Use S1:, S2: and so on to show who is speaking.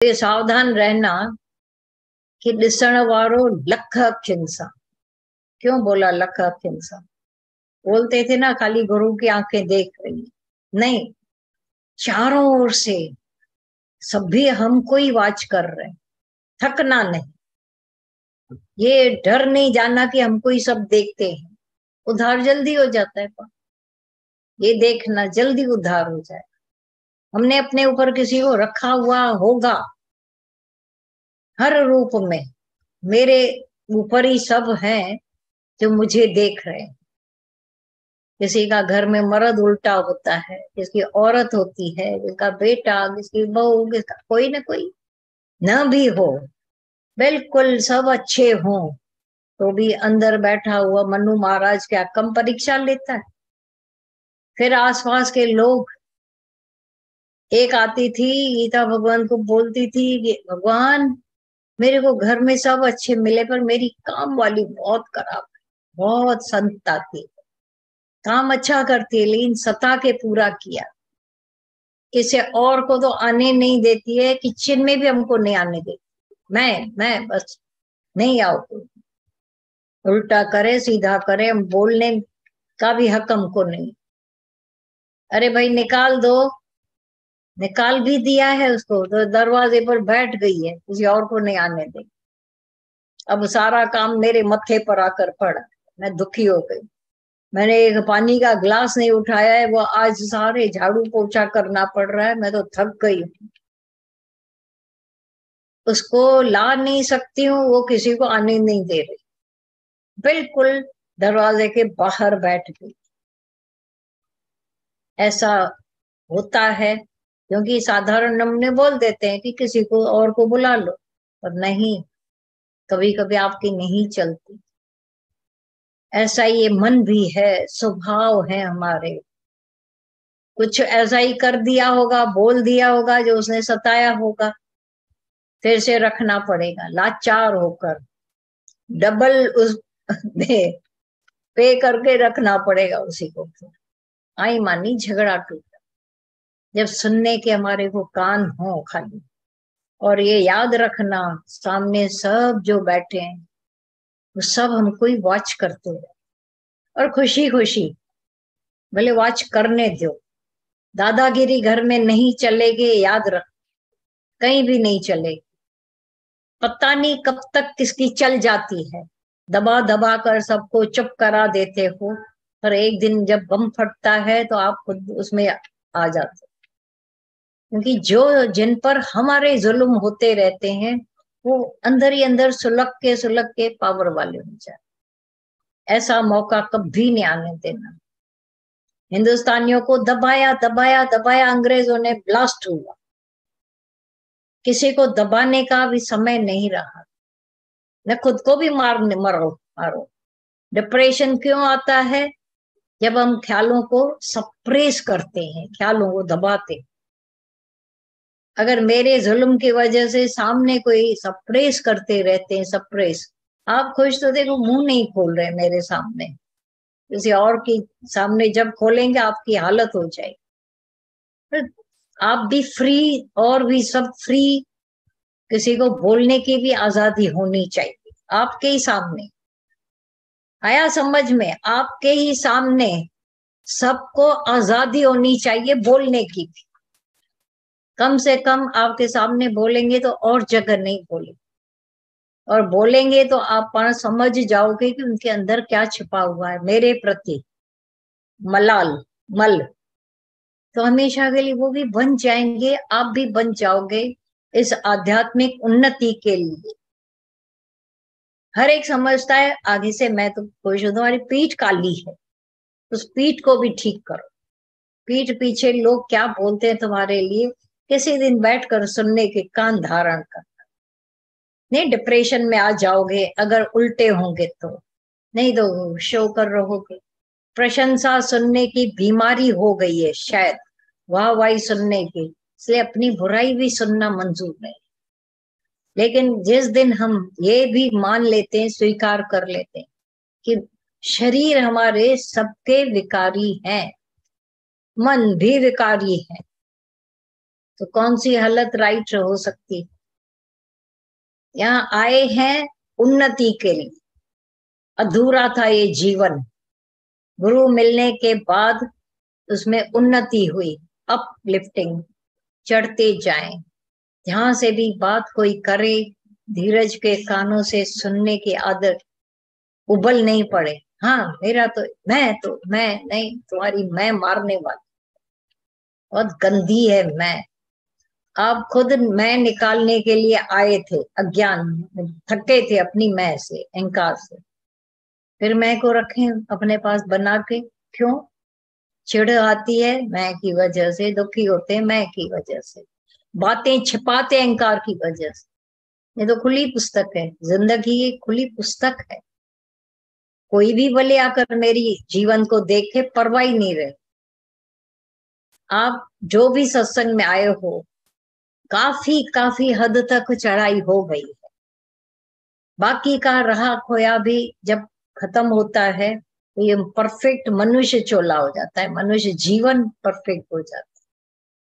S1: ये सावधान रहना कि ॾिसण वारो लख अखियुनि सां। क्यों बोला लख अखियुनि सां? बोलते थे ना खाली गुरु की आंखें देख रही, नहीं, चारों ओर से सभी हमको ही वाच कर रहे, थकना नहीं। ये डर नहीं जाना कि हमको ही सब देखते हैं, उद्धार जल्दी हो जाता है। ये देखना जल्दी उद्धार हो जाए। हमने अपने ऊपर किसी को रखा हुआ होगा, हर रूप में मेरे ऊपर ही सब हैं जो मुझे देख रहे हैं। किसी का घर में मर्द उल्टा होता है, किसकी औरत होती है, किसका बेटा, किसकी बहू, किसका कोई ना कोई न भी हो, बिल्कुल सब अच्छे हों, तो भी अंदर बैठा हुआ मनु महाराज क्या कम परीक्षा लेता है? फिर आसपास के लोग, एक आती थी गीता भगवान को बोलती थी कि भगवान मेरे को घर में सब अच्छे मिले पर मेरी काम वाली बहुत खराब है, बहुत संता थी, काम अच्छा करती है लेकिन सता के पूरा किया। किसी और को तो आने नहीं देती है, किचन में भी हमको नहीं आने देती। मैं बस नहीं आओ, उल्टा करे सीधा करे, हम बोलने का भी हक हमको नहीं। अरे भाई निकाल दो, निकाल भी दिया है उसको तो दरवाजे पर बैठ गई है, किसी और को नहीं आने दे। अब सारा काम मेरे मत्थे पर आकर पड़ा, मैं दुखी हो गई। मैंने एक पानी का गिलास नहीं उठाया है, वो आज सारे झाड़ू पोछा करना पड़ रहा है, मैं तो थक गई हूँ। उसको ला नहीं सकती हूँ, वो किसी को आने नहीं दे रही, बिल्कुल दरवाजे के बाहर बैठ गई। ऐसा होता है क्योंकि साधारण हमने बोल देते हैं कि किसी को और को बुला लो, पर नहीं, कभी कभी आपकी नहीं चलती। ऐसा ये मन भी है, स्वभाव है हमारे। कुछ ऐसा ही कर दिया होगा, बोल दिया होगा जो उसने सताया होगा, फिर से रखना पड़ेगा लाचार होकर, डबल उस पे करके रखना पड़ेगा उसी को। आई मानी झगड़ा टूटा। जब सुनने के हमारे को कान हो खाली, और ये याद रखना सामने सब जो बैठे हैं वो सब हमको ही वॉच करते हैं, और खुशी खुशी भले वॉच करने दो। दादागिरी घर में नहीं चलेगी, याद रख, कहीं भी नहीं चलेगी। पता नहीं कब तक किसकी चल जाती है, दबा दबा कर सबको चुप करा देते हो, पर एक दिन जब बम फटता है तो आप खुद उसमें आ जाते। क्योंकि जो जिन पर हमारे जुल्म होते रहते हैं वो अंदर ही अंदर सुलग के पावर वाले हो जाए। ऐसा मौका कभी नहीं आने देना। हिंदुस्तानियों को दबाया दबाया दबाया अंग्रेजों ने, ब्लास्ट हुआ। किसी को दबाने का भी समय नहीं रहा, न खुद को भी मारो। डिप्रेशन क्यों आता है? जब हम ख्यालों को सप्रेस करते हैं, ख्यालों को दबाते। अगर मेरे जुल्म की वजह से सामने कोई सप्रेस करते रहते हैं, सप्रेस, आप खुश तो देखो मुंह नहीं खोल रहे मेरे सामने, किसी और की सामने जब खोलेंगे आपकी हालत हो जाएगी। आप भी फ्री और भी सब फ्री, किसी को बोलने की भी आजादी होनी चाहिए। आपके ही सामने आया समझ में, आपके ही सामने सबको आजादी होनी चाहिए बोलने की भी। कम से कम आपके सामने बोलेंगे तो और जगह नहीं बोलेंगे, और बोलेंगे तो आप समझ जाओगे कि उनके अंदर क्या छिपा हुआ है मेरे प्रति, मलाल, मल। तो हमेशा के लिए वो भी बन जाएंगे, आप भी बन जाओगे इस आध्यात्मिक उन्नति के लिए। हर एक समझता है आगे से मैं तो खुश हूं, तुम्हारी पीठ काली है, उस पीठ को भी ठीक करो। पीठ पीछे लोग क्या बोलते हैं तुम्हारे लिए, किसी दिन बैठकर सुनने के कान धारण कर। नहीं डिप्रेशन में आ जाओगे अगर उल्टे होंगे तो, नहीं तो शो कर रहोगे। प्रशंसा सुनने की बीमारी हो गई है शायद, वाहवाही सुनने की, इसलिए अपनी बुराई भी सुनना मंजूर नहीं। लेकिन जिस दिन हम ये भी मान लेते हैं, स्वीकार कर लेते हैं कि शरीर हमारे सबके विकारी हैं, मन भी विकारी है, तो कौन सी हालत राइट हो सकती। यहाँ आए हैं उन्नति के लिए, अधूरा था ये जीवन, गुरु मिलने के बाद उसमें उन्नति हुई, अपलिफ्टिंग, चढ़ते जाएं। जहां से भी बात कोई करे, धीरज के कानों से सुनने की आदत, उबल नहीं पड़े। हाँ मेरा तो मैं नहीं, तुम्हारी मैं मारने वाली बहुत गंदी है मैं। आप खुद मैं निकालने के लिए आए थे, अज्ञान थके थे अपनी मैं से, अहंकार से, फिर मैं को रखें अपने पास बना के। क्यों चिढ़ आती है मैं की वजह से, दुखी होते हैं मैं की वजह से, बातें छिपाते अहंकार की वजह से। ये तो खुली पुस्तक है, जिंदगी एक खुली पुस्तक है। कोई भी भले आकर मेरी जीवन को देखे, परवाह ही नहीं रहे। आप जो भी सत्संग में आए हो, काफी काफी हद तक चढ़ाई हो गई है। बाकी का रहा खोया भी जब खत्म होता है तो ये परफेक्ट मनुष्य चोला हो जाता है, मनुष्य जीवन परफेक्ट हो जाता है।